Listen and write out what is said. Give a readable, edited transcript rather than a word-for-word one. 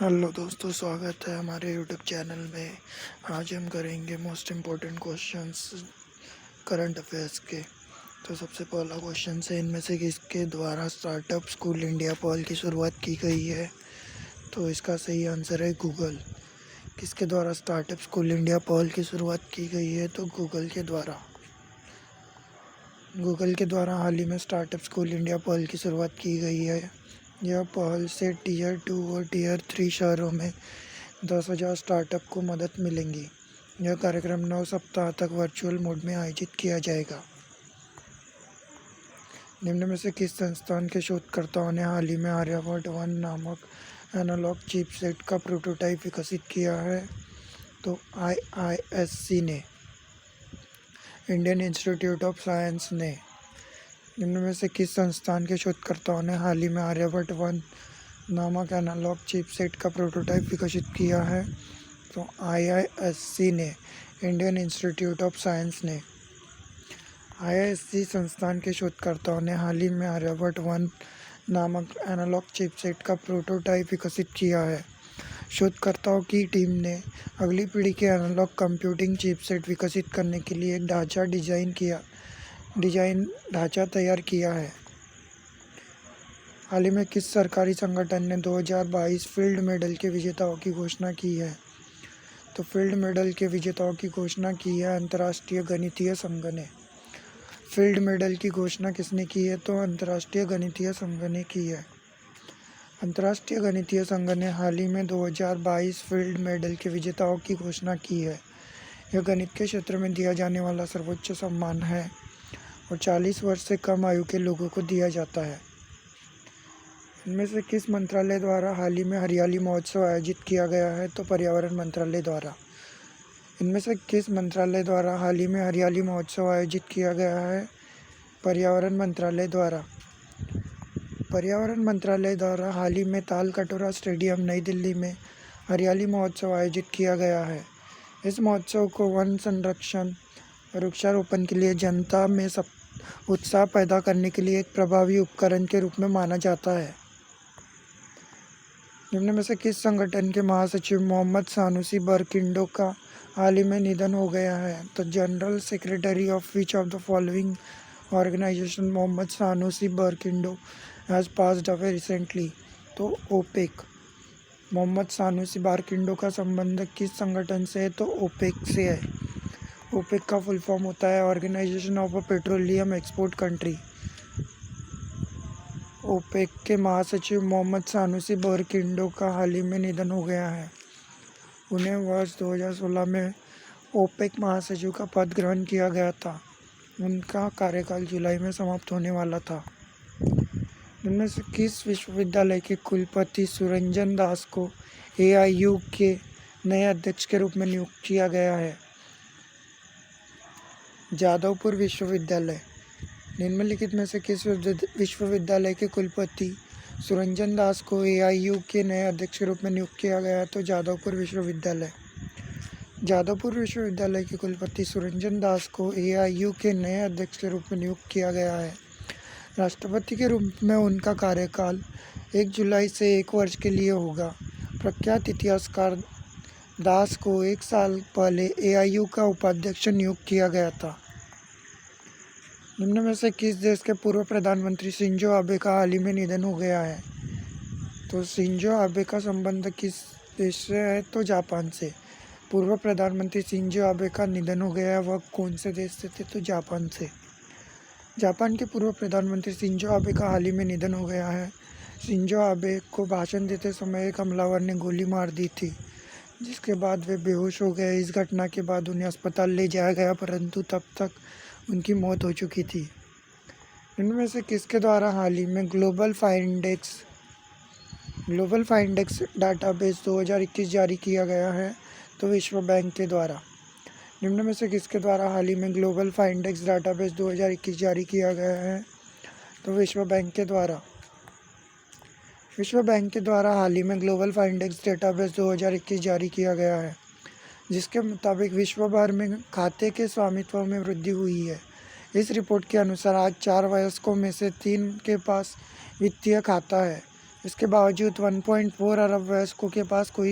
Hello दोस्तों, स्वागत है हमारे यूट्यूब चैनल में। आज हम करेंगे most important questions current affairs के। तो सबसे पहला क्वेश्चन है, इनमें से किसके द्वारा स्टार्टअप स्कूल इंडिया पहल की शुरुआत की गई है? तो इसका सही आंसर है गूगल। किसके द्वारा स्टार्टअप स्कूल इंडिया पहल की शुरुआत की गई है? तो गूगल के द्वारा। गूगल के द्वारा हाल ही में स्टार्टअप स्कूल इंडिया पहल की शुरुआत की गई है। यह पहल से टीयर 2 और टीयर 3 शहरों में 10,000 स्टार्टअप को मदद मिलेंगी। यह कार्यक्रम 9 सप्ताह तक वर्चुअल मोड में आयोजित किया जाएगा। निम्न में से किस संस्थान के शोधकर्ताओं ने हाल ही में आर्यभट्ट 1 नामक एनालॉग चिपसेट का प्रोटोटाइप विकसित किया है? तो IISc ने। इंडियन इंस्टीट्यूट ऑफ साइंस ने। निम्न में से किस संस्थान के शोधकर्ताओं ने हाल ही में आर्यभट्ट 1 नामक एनालॉग चिपसेट का प्रोटोटाइप विकसित किया है? तो IISc ने। इंडियन इंस्टीट्यूट ऑफ साइंस ने। IISc संस्थान के शोधकर्ताओं ने हाल ही में आर्यभट्ट 1 नामक एनालॉग चिपसेट का प्रोटोटाइप विकसित किया है। शोधकर्ताओं की टीम ने अगली पीढ़ी के एनालॉग कंप्यूटिंग चिपसेट विकसित करने के लिए एक ढांचा तैयार किया है। हाल ही में किस सरकारी संगठन ने 2022 फील्ड मेडल के विजेताओं की घोषणा की है? तो फील्ड मेडल के विजेताओं की घोषणा की है अंतर्राष्ट्रीय गणितीय संघ ने। फील्ड मेडल की घोषणा किसने की है? तो अंतर्राष्ट्रीय गणितीय संघ ने की है। अंतर्राष्ट्रीय गणितीय संघ ने हाल ही में 2022 फील्ड मेडल के विजेताओं की घोषणा की है। यह गणित के क्षेत्र में दिया जाने वाला सर्वोच्च सम्मान है और 40 वर्ष से कम आयु के लोगों को दिया जाता है। इनमें से किस मंत्रालय द्वारा हाल ही में हरियाली महोत्सव आयोजित किया गया है? तो पर्यावरण मंत्रालय द्वारा। इनमें से किस मंत्रालय द्वारा हाल ही में हरियाली महोत्सव आयोजित किया गया है? पर्यावरण मंत्रालय द्वारा। पर्यावरण मंत्रालय द्वारा हाल ही में ताल कटोरा स्टेडियम नई दिल्ली में हरियाली महोत्सव आयोजित किया गया है। इस महोत्सव को वन संरक्षण और वृक्षारोपण के लिए जनता में उत्साह पैदा करने के लिए एक प्रभावी उपकरण के रूप में माना जाता है। निम्न में से किस संगठन के महासचिव मोहम्मद सानुसी बरकिंडो का हाल ही में निधन हो गया है? तो general secretary of which of the following organization Mohammad Sanusi Barkindo has passed away recently? तो ओपेक। मोहम्मद सानुसी बरकिंडो का संबंध किस संगठन से है? तो ओपेक से है। ओपेक का फुल फॉर्म होता है organization of a petroleum export country. OPEC के महासचिव मोहम्मद सानुसी बरकिंडो का हाल ही में निधन हो गया है। उन्हें वर्ष 2016 में ओपेक महासचिव का पद ग्रहण किया गया था। उनका कार्यकाल जुलाई में समाप्त होने वाला था। इनमें से किस विश्वविद्यालय के कुलपति सुरंजन दास को AIU के नए अध्यक्ष के रूप में नियुक्त किया गया है? जादवपुर विश्वविद्यालय। निम्नलिखित में से किस विश्वविद्यालय के कुलपति सुरंजन दास को AIU के नए अध्यक्ष के रूप में नियुक्त किया गया है? तो जादवपुर विश्वविद्यालय। जादवपुर विश्वविद्यालय के कुलपति सुरंजन दास को AIU के नए अध्यक्ष के रूप में नियुक्त किया गया है। राष्ट्रपति के रूप में उनका कार्यकाल 1 जुलाई से 1 वर्ष के लिए होगा। प्रख्यात इतिहासकार दास को 1 साल पहले AIU का उपाध्यक्ष नियुक्त किया गया था। निम्न में से किस देश के पूर्व प्रधानमंत्री शिंजो आबे का हाल ही में निधन हो गया है? तो शिंजो आबे का संबंध किस देश से है? तो जापान से। पूर्व प्रधानमंत्री शिंजो आबे का निधन हो गया है, वह कौन से देश से थे? तो जापान से। जापान के पूर्व प्रधानमंत्री शिंजो आबे का हाल ही में निधन हो गया है। शिंजो आबे को भाषण देते समय एक हमलावर ने गोली मार दी थी, जिसके बाद वे बेहोश हो गए। इस घटना के बाद उन्हें अस्पताल ले जाया गया, परंतु तब तक उनकी मौत हो चुकी थी। इनमें से किसके द्वारा हाल ही में ग्लोबल फाइंडेक्स डाटाबेस 2021 जारी किया गया है? तो विश्व बैंक के द्वारा। निम्न में से किसके द्वारा हाल ही में ग्लोबल फाइंडेक्स डाटाबेस 2021 जारी किया गया है? तो विश्व बैंक के द्वारा। विश्व बैंक के द्वारा हाल ही में ग्लोबल फाइंडेक्स डाटाबेस 2021 जारी किया गया है, जिसके मुताबिक विश्व भर में खाते के स्वामित्व में वृद्धि हुई है। इस रिपोर्ट के अनुसार आज 4 वयस्कों में से 3 के पास वित्तीय खाता है। इसके बावजूद 1.4 अरब वयस्कों के पास कोई